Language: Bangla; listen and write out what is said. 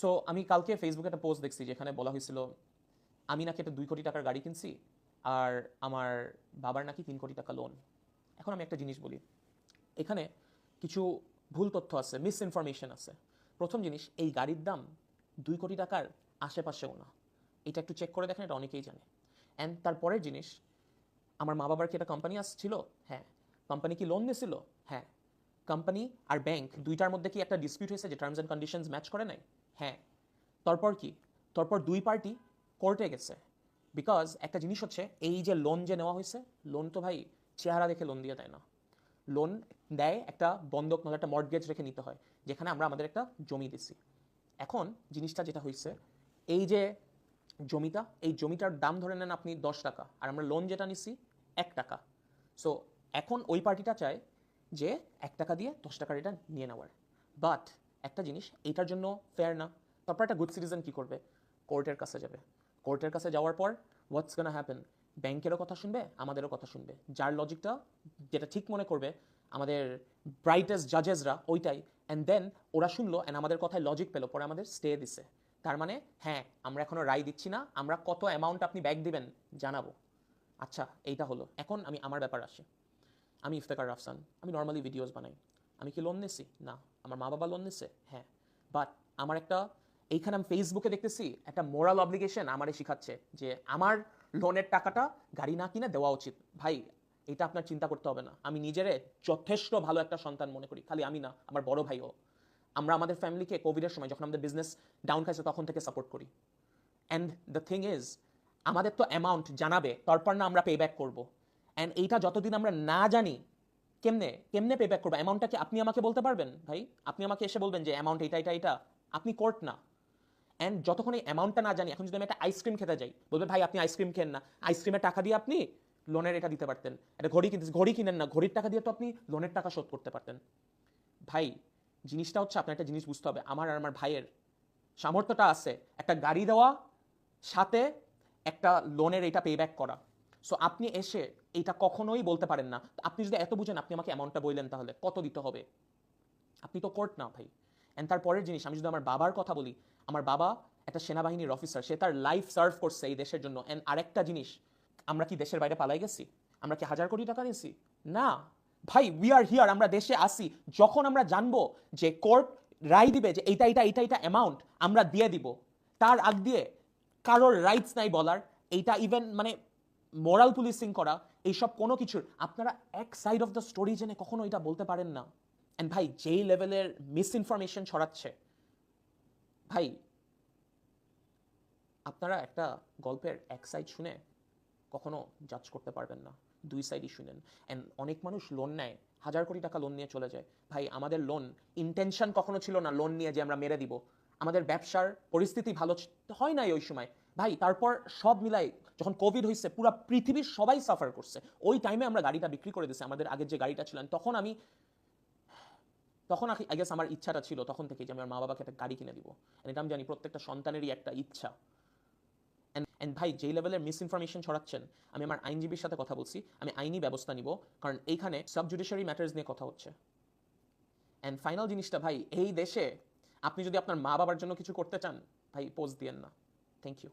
সো আমি কালকে ফেসবুকে একটা পোস্ট দেখছি যেখানে বলা হয়েছিল আমি নাকি একটা 2 কোটি টাকার গাড়ি কিনছি আর আমার বাবার নাকি 3 কোটি টাকা লোন। এখন আমি একটা জিনিস বলি, এখানে কিছু ভুল তথ্য আছে, মিস ইনফরমেশন আছে। প্রথম জিনিস, এই গাড়ির দাম 2 কোটি টাকার আশেপাশেও না। এটা একটু চেক করে দেখেন, এটা অনেকেই জানে। অ্যান্ড তারপরের জিনিস, আমার মা বাবার কি একটা কোম্পানি আসছিল? হ্যাঁ। কোম্পানি কি লোন নিয়েছিল? হ্যাঁ। কোম্পানি আর ব্যাংক দুইটার মধ্যে কি একটা ডিসপিউট হয়েছে যে টার্মস অ্যান্ড কন্ডিশনস ম্যাচ করে নাই? হ্যাঁ। তারপর কি? তারপর দুই পার্টি কোর্টে গেছে। বিকজ একটা জিনিস হচ্ছে, এই যে লোন যে নেওয়া হয়েছে, লোন তো ভাই চেহারা দেখে লোন দিয়ে দেয় না। লোন দেয় একটা বন্ধক, নাহলে একটা মর্টগেজ রেখে নিতে হয়, যেখানে আমরা আমাদের একটা জমি দিছি। এখন জিনিসটা যেটা হয়েছে, এই যে জমিটা, এই জমিটার দাম ধরে নেন আপনি 10 টাকা, আর আমরা লোন যেটা নিছি 1 টাকা। সো এখন ওই পার্টিটা চায় যে 1 টাকা দিয়ে 10 টাকার এটা নিয়ে নেওয়ার। বাট একটা জিনিস, এইটার জন্য ফেয়ার না। তারপর একটা গুড সিটিজেন কি করবে? কোর্টের কাছে যাবে। কোর্টের কাছে যাওয়ার পর হোয়াটস গোনা হ্যাপেন? ব্যাংকেরও কথা শুনবে, আমাদেরও কথা শুনবে। যার লজিকটা যেটা ঠিক মনে করবে, আমাদের ব্রাইটেস্ট জাজেসরা ওইটাই। অ্যান্ড দেন ওরা শুনলো, অ্যান্ড আমাদের কথায় লজিক পেলো, পরে আমাদের স্টে দিছে। তার মানে হ্যাঁ, আমরা এখনো রায় দিচ্ছি না, আমরা কত অ্যামাউন্ট আপনি ব্যাক দিবেন জানাবো। আচ্ছা, এইটা হলো। এখন আমি আমার ব্যাপার আসি। আমি ইফতেখার রাফসান, আমি নর্মালি ভিডিওস বানাই। আমি কি লোন নিছি? না। আমার মা বাবা লোন নিছে? হ্যাঁ। বাট আমার একটা, এইখানে আমি ফেসবুকে দেখতেছি একটা মোরাল অব্লিগেশন আমারে শিখাচ্ছে যে আমার লোনের টাকাটা গাড়ি না কিনে দেওয়া উচিত। ভাই, এটা আপনার চিন্তা করতে হবে না। আমি নিজেরে যথেষ্ট ভালো একটা সন্তান মনে করি, খালি আমি না, আমার বড় ভাইও। আমরা আমাদের ফ্যামিলিকে কোভিডের সময় যখন আমাদের বিজনেস ডাউন খাইছে তখন থেকে সাপোর্ট করি। অ্যান্ড দ্য থিং ইজ, আমাদের তো অ্যামাউন্ট জানাবে, তারপর না আমরা পে ব্যাক করবো। অ্যান্ড এইটা যতদিন আমরা না জানি, কেমনে কেমনে পে ব্যাক করবো অ্যামাউন্টটা, কি আপনি আমাকে বলতে পারবেন? ভাই, আপনি আমাকে এসে বলবেন যে অ্যামাউন্ট এটা এটা এটা? আপনি কোর্ট না। অ্যান্ড যতক্ষণ এই অ্যামাউন্টটা না জানি, এখন যদি আমি একটা আইসক্রিম খেতে যাই, বলবে ভাই আপনি আইসক্রিম খেন না, আইসক্রিমের টাকা দিয়ে আপনি লোনের এটা দিতে পারতেন। একটা ঘড়ি কিনতে, ঘড়ি কিনেন না, ঘড়ির টাকা দিয়ে তো আপনি লোনের টাকা শোধ করতে পারতেন। ভাই, জিনিসটা হচ্ছে, আপনার একটা জিনিস বুঝতে হবে, আমার আর আমার ভাইয়ের সামর্থ্যটা আছে একটা গাড়ি দেওয়া, সাথে একটা লোনের এটা পে ব্যাক করা। সো আপনি এসে এটা কখনোই বলতে পারেন না। আপনি যদি এত বুঝেন, আপনি আমাকে অ্যামাউন্টটা বললেন, তাহলে কত দিতে হবে? আপনি তো কোর্ট না ভাই। অ্যান্ড তারপরের জিনিস, আমি যদি আমার বাবার কথা বলি, আমার বাবা একটা সেনাবাহিনীর অফিসার, সে তার লাইফ সার্ভ করছে এই দেশের জন্য। অ্যান্ড আরেকটা জিনিস, আমরা কি দেশের বাইরে পালাই গেছি? আমরা কি হাজার কোটি টাকা নিয়েছি? না ভাই, উই আর হিয়ার, আমরা দেশে আসি। যখন আমরা জানবো যে কোর্ট রায় দিবে যে এইটা এইটা এইটা এইটা অ্যামাউন্ট, আমরা দিয়ে দিব। তার আগ দিয়ে কারোর রাইটস নাই বলার। এইটা ইভেন মানে মোরাল পুলিশিং করা, এইসব কোনো কিছুর আপনারা এক সাইড অফ দ্য স্টোরি জেনে কখনো এটা বলতে পারেন না। অ্যান্ড ভাই, যেই লেভেলের মিস ইনফরমেশন ছড়াচ্ছে, ভাই আপনারা একটা গল্পের এক সাইড শুনে কখনো জাজ করতে পারবেন না, দুই সাইডই শুনেন। অ্যান্ড অনেক মানুষ লোন নেয়, হাজার কোটি টাকা লোন নিয়ে চলে যায়। ভাই, আমাদের লোন ইন্টেনশন কখনো ছিল না লোন নিয়ে যে আমরা মেরে দিব। আমাদের ব্যবসার পরিস্থিতি ভালো হয় নাই ওই সময়। ভাই, তারপর সব মিলাই যখন কোভিড হয়েছে, পুরো পৃথিবীর সবাই সাফার করছে। ওই টাইমে আমরা গাড়িটা বিক্রি করে দিয়েছি, আমাদের আগের যে গাড়িটা ছিল। তখন আই গেস আমার ইচ্ছাটা ছিল তখন থেকে যে আমি আমার মা বাবাকে একটা গাড়ি কিনে দিব। এটা আমি জানি প্রত্যেকটা সন্তানেরই একটা ইচ্ছা। অ্যান্ড ভাই, যেই লেভেলের মিস ইনফরমেশন ছড়াচ্ছেন, আমি আমার আইনজীবীর সাথে কথা বলছি, আমি আইনি ব্যবস্থা নিব। কারণ এইখানে সাব জুডিশিয়ারি ম্যাটার্স নিয়ে কথা হচ্ছে। অ্যান্ড ফাইনাল জিনিসটা, ভাই এই দেশে আপনি যদি আপনার মা বাবার জন্য কিছু করতে চান, ভাই পোজ দিয়েন না। Thank you.